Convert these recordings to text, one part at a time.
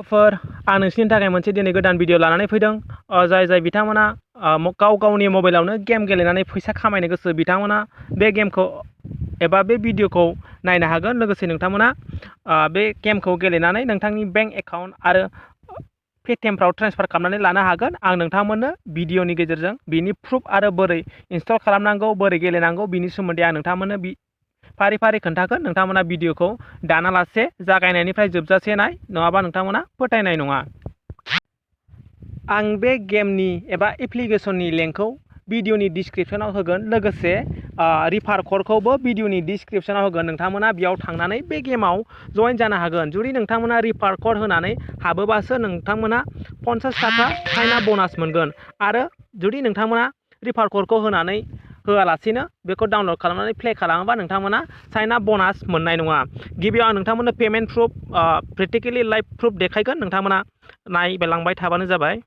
आं नोंसिनि थाखाय मोनसे दिनै गोदान भिडिअ लानानै फैदों जाय बिथांमोना गावनि मबाइलावनो गेम गेलेनानै फैसा खामायनो गोसो बिथांमोना बे गेमखौ एबा बे भिडिअखौ नायनो हागोन। लोगोसे नोंथांमोना बे गेमखौ गेलेनानै नोंथांनि बेंक एकाउन्ट आरो पेटिएमफ्राव ट्रेन्सफार खालामनानै लानो हागोन। आं नोंथांमोननो भिडिअनि गेजेरजों बिनि प्रुफ आरो बोरै इनस्टल खालामनांगौ बोरै गेलेनांगौ बिनि सोमोन्दै आं नोंथांमोननो फारि फारि खोन्थागोन। नोंथांमोना भिडिअखौ दानालासे जागायनायनिफ्राय जोबजासे नाय, नङाबा नोंथांमोना फोथायनाय नङा। आं बे गेमनि एबा एप्लिकेसननि लिंकखौ भिडिअनि डिसक्रिपसनाव होगोन। लोगोसे रिफार क'डखौबो भिडिअनि डिसक्रिपसनाव होगोन। नोंथांमोना बेयाव थांनानै बे गेमाव जइन जानो हागोन। जुदि नोंथांमोना रिफार क'ड होनानै हाबोबासो नोंथांमोना 50 थाखा साइनआप ब'नास मोनगोन। आरो जुदि नोंथांमोना रिफार क'डखौ होनानै होआलासिनो बेखौ डाउनलड खालामनानै प्ले खालामोबा नोंथांमोना साइनआप ब'नास मोननाय नङा। गिबियाव आं नोंथांमोननो payment proof practically live proof देखायगोन। नोंथांमोना नायलांबाय थाबानो जाबाय।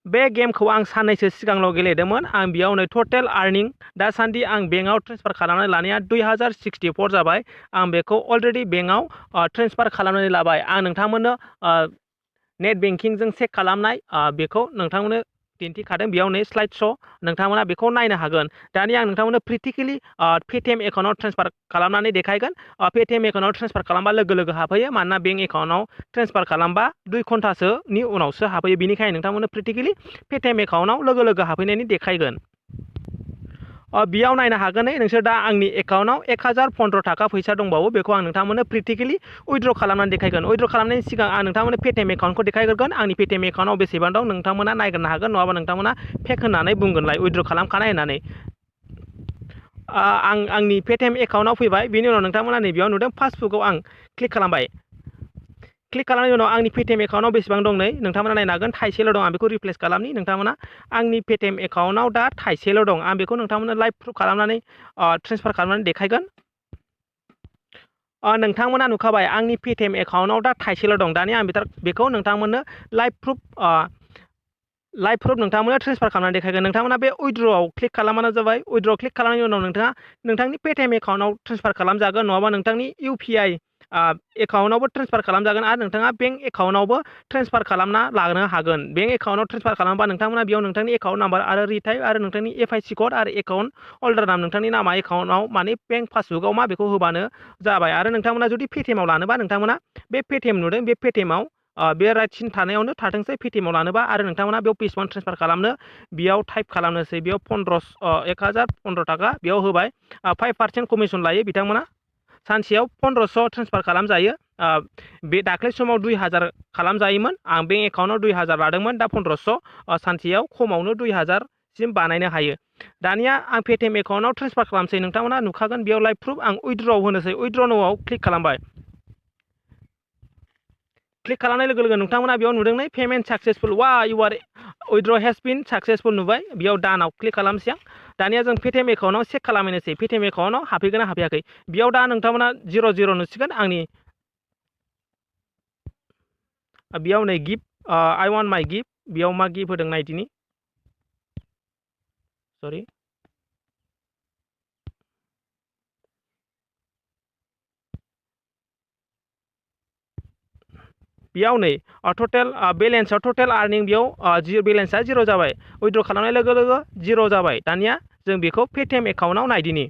बे गेमखौ आं साननैसो सिगांल' गेलेदोंमोन। आं बेयाव नै टटेल आर्निं दासान्दि आं बेंकआव ट्रेन्सफार खालामनानै लानाया 2064 जाबाय। आं बेखौ अलरेडि बेंकआव ट्रेन्सफार खालामनानै लाबाय। आं नोंथांमोननो नेट बेंकिंजों चेक खालामनाय बेखौ नोंथांमोननो दिन्थिखादों। बेयाव नै स्लाइड श' नोंथांमोना बेखौ नायनो हागोन। दानि आं नोंथांमोननो प्रेक्टिकेलि पेटिएम एकाउन्टआव ट्रेन्सफार खालामनानै देखायगोन। पेटिएम एकाउन्टआव ट्रेन्सफार खालामबा लोगो हाफैयो, मानोना बेंक एकाउन्टआव ट्रेन्सफार खालामबा 2 घन्टासोनि उनावसो हाफैयो। बेनिखायनो नोंथांमोननो प्रेक्टिकेलि पेटिएम एकाउन्टआव लोगो हाफैनायनि देखायगोन। बेयाव नायनो हागोन नोंसोर दा आंनि एकाउन्टआव 1015 थाखा फैसा दंबावो। बेखौ आं नोंथांमोननो प्रेक्टिकेलि उइथड्र खालामनानै देखायगोन। उइथड्र खालामनायनि सिगां आं नोंथांमोननो पेटिएम एकाउन्टखौ देखायग्रोगोन। आंनि पेटिएम एकाउन्टआव बेसेबां दं नोंथांमोना नायग्रोनो हागोन, नङाबा नोंथांमोना फेक होननानै बुंगोनलाय उइथड्र खालामखानाय होननानै। आंनि पेटिएम एकाउन्टआव फैबाय। बेनि उनाव नोंथांमोना नैबेयाव नुदों पासबुकआव आं क्लिक खालामबाय। क्लिक खालामनायनि उनाव आंनि पेटिएम एकाउन्टआव बेसेबां दं नै नोंथांमोना नायनो हागोन, थाइसेल' दं। आं बेखौ रिप्लेस खालामनि। नोंथांमोना आंनि पेटिएम एकाउन्टआव दा थाइसेल' दं। आं बेखौ नोंथांमोननो लाइभ प्रुफ खालामनानै ट्रेन्सफार खालामनानै देखायगोन। नोंथांमोना नुखाबाय आंनि पेटिएम एकाउन्टआव दा थाइसेल' दं। दानिया आं बेखौ नोंथांमोननो लाइभ प्रुफ नोंथांमोना ट्रेन्सफार खालामनानै देखायगोन। नोंथांमोना बे उइथड्रआव क्लिक खालामबानो जाबाय। उइथड्र क्लिक खालामनायनि उनाव नोंथाङा नोंथांनि पेटिएम एकाउन्टआव ट्रेन्सफार खालामजागोन, नङाबा नोंथांनि इउपिआइ एकाउन्टआवबो ट्रेन्सफार खालामजागोन। आरो नोंथाङा बेंक एकाउन्टआवबो ट्रेन्सफार खालामना लानो हागोन। बेंक एकाउन्टआव ट्रेन्सफार खालामबा नोंथांमोना बेयाव नोंथांनि एकाउन्ट नाम्बार आरो रिटाइप आरो नोंथांनि एफआइसि क'ड आरो एकाउन्ट हल्डार नाम, नोंथांनि नामा एकाउन्टआव माने बेंक पासबुकआव मा बेखौ होबानो जाबाय। आरो नोंथांमोना जुदि पेटिएमआव लानोबा नोंथांमोना बे पेटिएम नुदों, बे पेटिएमआव बे राइट सिन थानायावनो थाथोंसै पेटिएमआव लानोबा। आरो नोंथांमोना बेयाव बेसेबां ट्रेन्सफार खालामनो बेयाव टाइप खालामनोसै। बेयाव 1015 थाखा बेयाव होबाय। 5% कमिसन लायो बिथांमोना। सानसेयाव 1500 ट्रेन्सफार खालामजायो। बे दाख्लै समाव 2000 खालामजायोमोन। आं बेंक एकाउन्टआव 2000 लादोंमोन, दा 1500। सानसेयाव खमावनो 2000 सिम बानायनो हायो। दानिया आं पेटिएम एकाउन्टआव ट्रेन्सफार खालामसै। नोंथांमोना नुखागोन बेयाव लाइभ प्रुफ। आं उइथड्रआव होनोसै। उइथड्र न'आव क्लिक खालामबाय। क्लिक खालामनाय लोगो नोंथांमोना बेयाव नुदों नै payment successful. Your withdraw has been successful नुबाय। बेयाव दानाव क्लिक खालामसै आं। दानिया जों पेटिएम एकाउन्टआव चेक खालामनोसै पेटिएम एकाउन्टआव हाबफैगोन ना हाबफैयाखै। बेयाव दा नोंथांमोना 00 नुसिगोन। आंनि बेयाव नै गिफ्ट आइ वान्ट माइ गिफ्ट, बेयाव मा गिफ्ट होदों नायदिनि। सरि, बेयाव नै टटेल बेलेन्सआव टटेल आर्निं बेयाव बेलेन्सआ 0 जाबाय। उइथड्र खालामनाय लोगो 0 जाबाय। दानिया जों बेखौ पेटिएम एकाउन्टआव नायदिनि।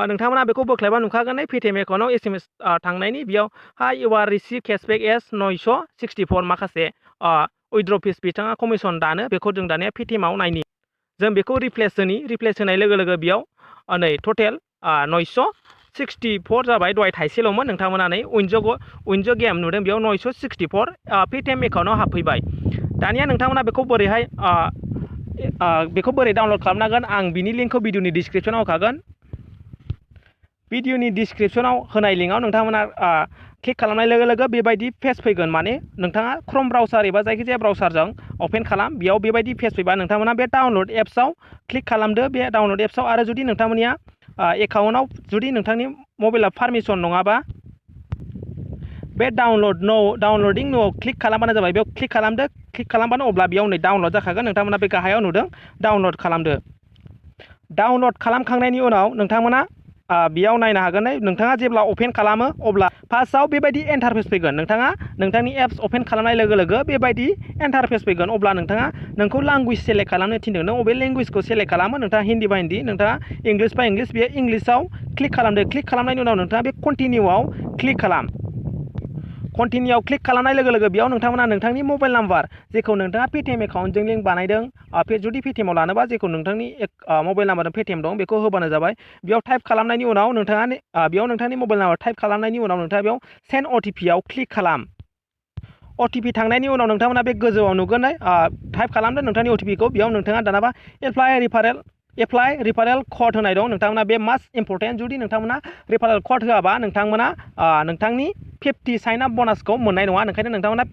नोंथांमोना बेखौ बोख्लायबा नुखागोन पेटिएम एकाउन्टआव SMS थांनायनि। बेयाव इउ आर रिसिभ केसबेक एस 964 माखासे उइथड्र फिस बिथाङा कमिसन दानो। बेखौ जों दानिया पेटिएमआव नायनि। जों बेखौ रिप्लेस होनाय लोगो बेयाव नै टटेल 964 जाबाय। दहाय थाइसेल'मोन। नोंथांमोना नै उइनज' गेम नुदों, बेयाव 964 पेटिएम एकाउन्टआव हाबफैबाय। दानिया नोंथांमोना बेखौ बोरै डाउनलड खालामनांगोन आं बिनि लिंकखौ भिडिअनि डिसक्रिपसनाव होखागोन। भिडिअनि डिसक्रिपसनाव होनाय लिंकआव नोंथांमोना क्लिक खालामनाय लोगो बेबायदि पेज फैगोन। माने नोंथाङा क्रोम ब्राउजार एबा जायखिजाया ब्राउजारजों अपेन खालाम। बेयाव बेबायदि पेज फैबा नोंथांमोना बे डाउनलड एप्सआव क्लिक खालामदो। बे डाउनलड एप्सआव आरो जुदि नोंथांमोननिया एकाउन्टआव जुदि नोंथांनि मबाइला पारमिसन नङाबा बे डाउनलडिं न'आव क्लिक खालामबानो जाबाय। बेयाव क्लिक खालामदो। क्लिक खालामबानो अब्ला बेयाव नै डाउनलड जाखागोन। नोंथांमोना बे गाहायाव नुदों डाउनलड खालामदो। डाउनलड खालामखांनायनि उनाव नोंथांमोना बेयाव नायनो हागोन नोंथाङा जेब्ला अपेन खालामो अब्ला फार्स्टआव बेबायदि इन्टारफेस फैगोन नोंथाङा नोंथांनि एप्स अपेन खालामनाय लोगो लोगो बेबायदि इन्टारफेस फैगोन अब्ला नोंथाङा नोंखौ लेंगुवेज सेलेक्ट खालामनो थिनदों नों अबे लेंगुवेजखौ सेलेक्ट खालामो नोंथाङा हिन्दी बा हिन्दी नोंथाङा इंलिस बा इंलिस बे इंलिसाव क्लिक खालामदो क्लिक खालामनायनि उनाव नोंथाङा बे कन्टिनिउआव क्लिक खालाम कन्टिनिउआव क्लिक खालामनाय लोगो लोगो बेयाव नोंथांमोना नोंथांनि मबाइल नाम्बार जेखौ नोंथाङा पेटिएम एकाउन्टजों लिंक बानायदों जुदि पेटिएमाव लानोबा जेखौ नोंथांनि मबाइल नाम्बारजों पेटिएम दं बेखौ होबानो जाबाय बेयाव टाइप खालामनायनि उनाव नोंथाङा बेयाव नोंथांनि मबाइल नाम्बार टाइप खालामनायनि उनाव नोंथाङा बेयाव सेन्ड अटिपि आव क्लिक खालाम अटिपि थांनायनि उनाव नोंथांमोना बे गोजौआव नुगोन टाइप खालामदो नोंथांनि अटिपिखौ बेयाव नोंथाङा दानाबा एप्लाइ रिफारेल कड होनाय दं नोंथांमोना बे मास्ट इम्परटेन्ट जुदि नोंथांमोना रिफारेल कड होआबा नोंथांमोना नोंथांनि 50 साइनआप बोनासखौ मोननाय नङा ओंखायनो नोंथांमोना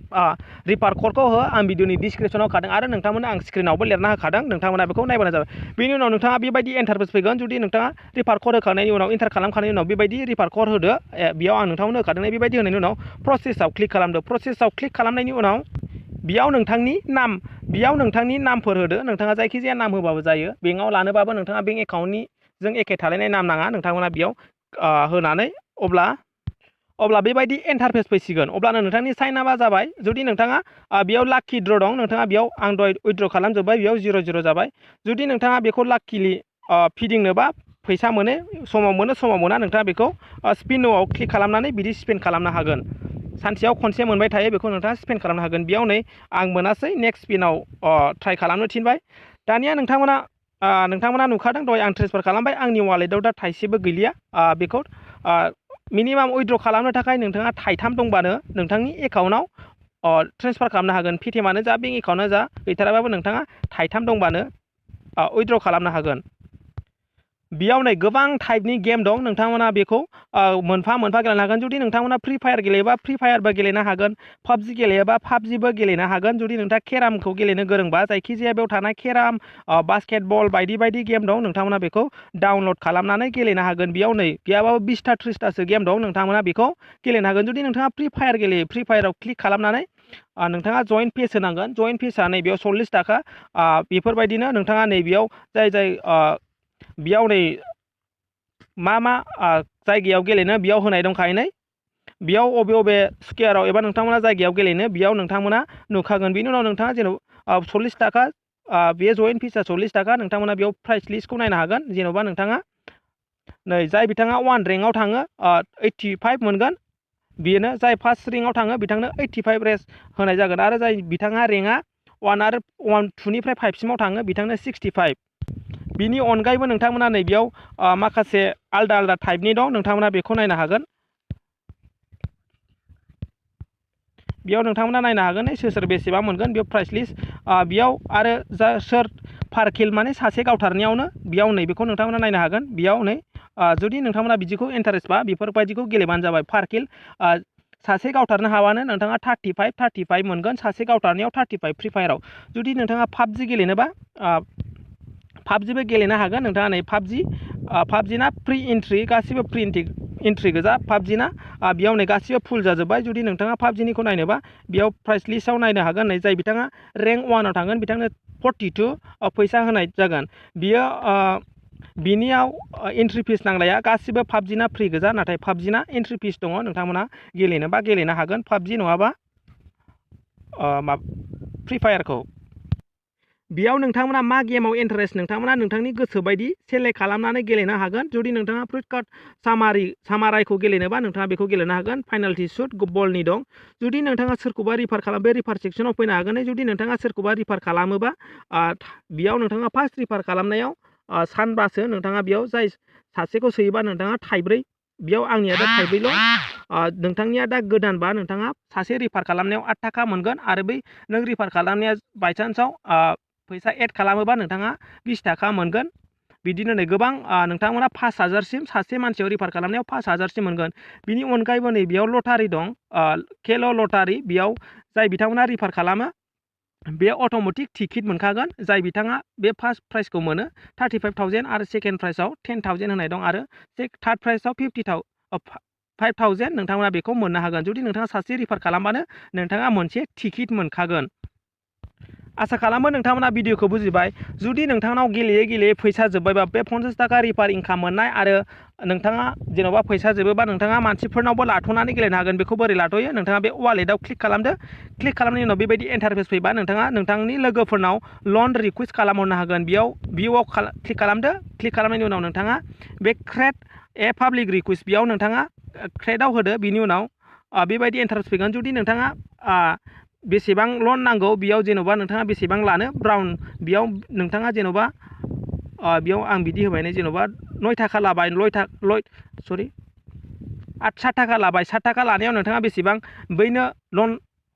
रिफार क'डखौ हो आं भिडिअनि डिसक्रिपसनाव होखादों आरो नोंथांमोना आं स्क्रिनावबो लिरना होखादों नोंथांमोना बेखौ नायबानो जाबाय बेनि उनाव नोंथाङा बेबायदि इन्टारफेस फैगोन जुदि नोंथाङा रिफार क'ड होखांनायनि उनाव इन्टार खालामखांनायनि उनाव बेबायदि रिफार क'ड होदो बेयाव आं नोंथांमोननो होखादों बेबायदि होनायनि उनाव प्रसेसआव क्लिक खालामदो प्रसेसआव क्लिक खालामनायनि उनाव बेयाव नोंथांनि नामफोर होदो नोंथाङा जायखिजाया नाम होबाबो जायो बेंकआव लानोबाबो नोंथाङा बेंक एकाउन्टनिजों एखे थालायनाय नाम नाङा नोंथांमोना बेयाव होनानै अब्ला बेबायदि इन्टारफेस फैसिगोन अब्लानो नोंथांनि साइनआपआ जाबाय जुदि नोंथाङा बेयाव लाकि ड्र दं नोंथाङा बेयाव आं दहाय उइथड्र खालामजोब्बाय बेयाव 0 जाबाय जुदि नोंथाङा बेखौ लाकिलि फिदिंनोबा फैसा मोनो समाव मोना नोंथाङा बेखौ स्पिनआव क्लिक खालामनानै बिदि स्पेन्ड खालामनो हागोन सानसेयाव खनसे मोनबाय थायो बेखौ नोंथाङा स्पेन्ड खालामनो हागोन बेयाव नै आं मोनासै नेक्स्ट स्पिनाव ट्राइ खालामनो थिनबाय दानिया नोंथांमोना नुखादों दहाय आं ट्रेन्सफार खालामबाय आंनि वालेटाव दा थाइसेबो गैलिया बेखौ मिनिमाम उइथड्र खालामनो थाखाय नोंथाङा थाइथाम दंबानो नोंथांनि एकाउन्टआव ट्रेन्सफार खालामनो हागोन पेटिएमानो जा बेंक एकाउन्टआनो जा गैथाराबाबो नोंथाङा थाइथाम दंबानो उइथड्र खालामनो हागोन बेयाव नै गोबां टाइपनि गेम दं नोंथांमोना बेखौ मोनफा मोनफा गेलेनो हागोन जुदि नोंथांमोना फ्रि फायार गेलेयोबा फ्रि फायारबो गेलेनो हागोन पाबजि गेलेयोबा पाबजिबो गेलेनो हागोन जुदि नोंथाङा केरामखौ गेलेनो गोरोंबा जायखिजाया बेयाव थानाय केराम बास्केटबल बायदि गेम दं नोंथांमोना बेखौ डाउनलड खालामनानै गेलेनो हागोन बेयाव नै गैयाबाबो 20टा 30टासो गेम दं नोंथांमोना बेखौ गेलेनो हागोन जुदि नोंथाङा फ्रि फायार गेलेयो फ्रि फायाराव क्लिक खालामनानै नोंथाङा जइन पेज होनांगोन जइन पेजआ नै बेयाव 40 थाखा बेफोरबायदिनो नोंथाङा नै बेयाव बेयाव नै मा जायगायाव गेलेनो बेयाव होनाय दंखायो नै बेयाव अबे स्केयाराव एबा नोंथांमोना जायगायाव गेलेनो बेयाव नोंथांमोना नुखागोन बेनि उनाव नोंथाङा जेनेबा 40 थाखा बे जइन फिसआ 40 थाखा नोंथांमोना बेयाव प्राइस लिस्टखौ नायनो हागोन जेन'बा नोंथाङा नै जाय बिथाङा 1 रेंकआव थाङो 85 मोनगोन बेनो जाय फार्स्ट रेंकआव थाङो बिथांनो 85 रेस होनाय जागोन आरो जाय बिथाङा रेंकआ 1 आरो 2 निफ्राय 5 सिमाव थाङो बिथांनो 65 बिनि अनगायैबो नोंथांमोना नै बेयाव माखासे आलदा टाइपनि दं नोंथांमोना बेखौ नायनो हागोन बेयाव नोंथांमोना नायनो हागोन सोर बेसेबां मोनगोन बेयाव प्राइस लिस्ट बेयाव आरो सोर पार किल माने सासे गावथारनायावनो बेयाव नै बेखौ नोंथांमोना नायनो हागोन बेयाव नै जुदि नोंथांमोना बिदिखौ इन्टारेस्ट बा बेफोरबायदिखौ गेलेबानो जाबाय पार किल सासे गावथारनो हाबानो नोंथाङा 35 मोनगोन सासे गावथारनायाव 35 फ्रि फायाराव जुदि नोंथाङा पाबजि गेलेनोबा पाबजिबो गेलेनो हागोन नोंथाङा नै पाबजिना फ्रि एन्ट्रि गासिबो फ्रि एन्ट्रि गोजा पाबजिना बेयाव नै गासिबो फुल जाजोब्बाय जुदि नोंथाङा पाबजिनिखौ नायनोबा बेयाव प्राइस लिस्टआव नायनो हागोन नै जाय बिथाङा रेंक 1आव थांगोन बिथांनो 42 फैसा होनाय जागोन बियो बिनियाव एन्ट्रि फिस नांलाया गासिबो पाबजिना फ्रि गोजा नाथाय पाबजिना एन्ट्रि फिस दङ नोंथांमोना गेलेनोबा गेलेनो हागोन पाबजि नङाबा फ्रि फायारखौ बेयाव नोंथांमोना मा गेमाव इन्टारेस्ट नोंथांमोना नोंथांनि गोसो बायदि सेलेक्ट खालामनानै गेलेनो हागोन जुदि नोंथाङा फ्लिपकार्ट सामाराइखौ गेलेनोबा नोंथाङा बेखौ गेलेनो हागोन फाइनाल्टि शुट बलनि दं जुदि नोंथाङा सोरखौबा रिफार खालाम बे रिफार सेक्सनाव फैनो हागोन जुदि नोंथाङा सोरखौबा रिफार खालामोबा बेयाव नोंथाङा फार्स्ट रिफार खालामनायाव सानबासो नोंथाङा बेयाव जाय सासेखौ सोयोबा नोंथाङा थाइब्रै बेयाव आंनिया दा थाइब्रैल' नोंथांनिया दा गोदानबा नोंथाङा सासे रिफार खालामनायाव 8 थाखा मोनगोन आरो बै नों रिफार खालामनाया बायचान्सआव फैसा एड खालामोबा नोंथाङा 20 थाखा मोनगोन बिदिनो नै गोबां नोंथांमोना 5000 सिम सासे मानसियाव रिफार खालामनायाव 5000 सिम मोनगोन बिनि अनगायैबो नै बेयाव लटारि दं केल' लटारि बेयाव जाय बिथांमोना रिफार खालामो बे अट'मेटिक टिकेट मोनखागोन जाय बिथाङा बे फार्स्ट प्राइजखौ मोनो 35,000 आरो सेकेन्ड प्राइजआव 10,000 होनाय दं आरो थार्ड प्राइजआव 5,000 नोंथांमोना बेखौ मोननो हागोन जुदि नोंथाङा सासे रिफार खालामबानो नोंथाङा मोनसे टिकेट मोनखागोन आसा खालामो नोंथांमोना भिडिअखौ बुजिबाय जुदि नोंथांनाव गेलेयै फैसा जोब्बायबा बे 50 थाखा रिफार इनकाम मोननाय आरो नोंथाङा जेन'बा फैसा जोबोबा नोंथाङा मानसिफोरनावबो लाथ'नानै गेलेनो हागोन। बेखौ बोरै लाथ'यो नोंथाङा बे वालेटआव क्लिक खालामदो। क्लिक खालामनायनि उनाव बेबायदि इन्टारफेस फैबा नोंथाङा नोंथांनि लोगोफोरनाव लन रिकुवेस्ट खालामहरनो हागोन। भिउआव क्लिक खालामदो। क्लिक खालामनायनि उनाव नोंथाङा बे क्रिएट ए पाब्लिक रिकुवेस्ट बेयाव नोंथाङा क्रिएटआव होदो। बिनि उनाव बेबायदि इन्टारफेस फैगोन। जुदि नोंथाङा बेसेबां लन नांगौ बेयाव जेन'बा नोंथाङा बेसेबां लानो ब्राउन बेयाव नोंथाङा जेन'बा बेयाव आं बिदि होबाय जेन'बा 9 थाखा लाबाय 7 थाखा लाबाय। 7 थाखा लानायाव नोंथाङा बेसेबां बैनो लन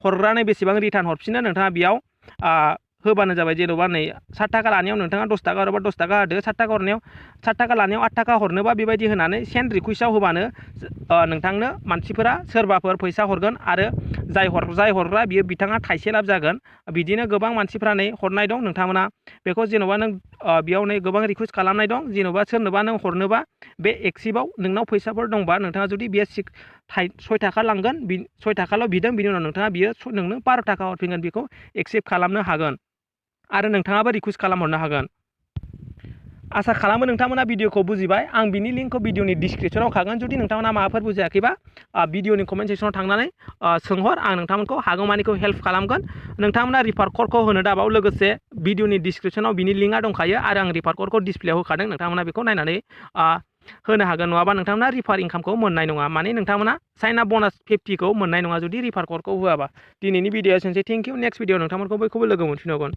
हरग्रानो बेसेबां रिटार्न हरफिनो नोंथाङा बेयाव होबानो जाबाय। जेन'बा नै 7 थाखा लानायाव नोंथाङा 10 थाखा हरोबा 10 थाखा होदो। 7 थाखा लानायाव 8 थाखा हरनोबा बेबायदि होनानै सेन्ड रिकुवेस्टआव होबानो नोंथांनो मानसिफोरा सोरबाफोर फैसा हरगोन आरो जाय हरग्रा बियो बिथाङा थाइसे लाब जागोन। बिदिनो गोबां मानसिफ्रा नै हरनाय दं। नोंथांमोना बेखौ जेन'बा नों बेयाव नै गोबां रिकुवेस्ट खालामनाय दं। जेन'बा सोरनोबा नों हरनोबा बे एक्सिपआव नोंनाव फैसाफोर दंबा नोंथाङा जुदि बेयो 6 थाखा लांगोन 6 थाखाल' बिदों बिनि उनाव नोंथाङा बियो नोंनो 12 थाखा हरफिनगोन। बेखौ एक्सेप्ट खालामनो हागोन आरो नोंथाङाबो रिकुवेस्ट खालामहरनो हागोन। आसा खालामो नोंथांमोना भिडिअखौ बुजिबाय। आं बिनि लिंकखौ भिडिअनि डिसक्रिपसनाव खागोन। जुदि नोंथांमोना माबाफोर बुजियाखैबा भिडिअनि कमेन्ट सेक्सनाव थांनानै सोंहर। आं नोंथांमोनखौ हागौमानिखौ हेल्प खालामगोन। नोंथांमोना रिफार क'डखौ होनो दाबाव लोगोसे भिडिअनि डिसक्रिपसनाव बिनि लिंकआ दंखायो आरो आं रिफार क'डखौ डिसप्लेयाव होखादों। नोंथांमोना बेखौ नायनानै होनो हागोन। नङाबा नोंथांमोना रिफार इनकामखौ मोननाय नङा। माने नोंथांमोना SignUp Bonus 50खौ मोननाय नङा जुदि रिफार क'डखौ होआबा। दिनैनि भिडिअआ एसेनोसै। Thank you. नेक्स्ट भिडिअ नोंथांमोनखौ बयखौबो लोगो मोनफिनगोन।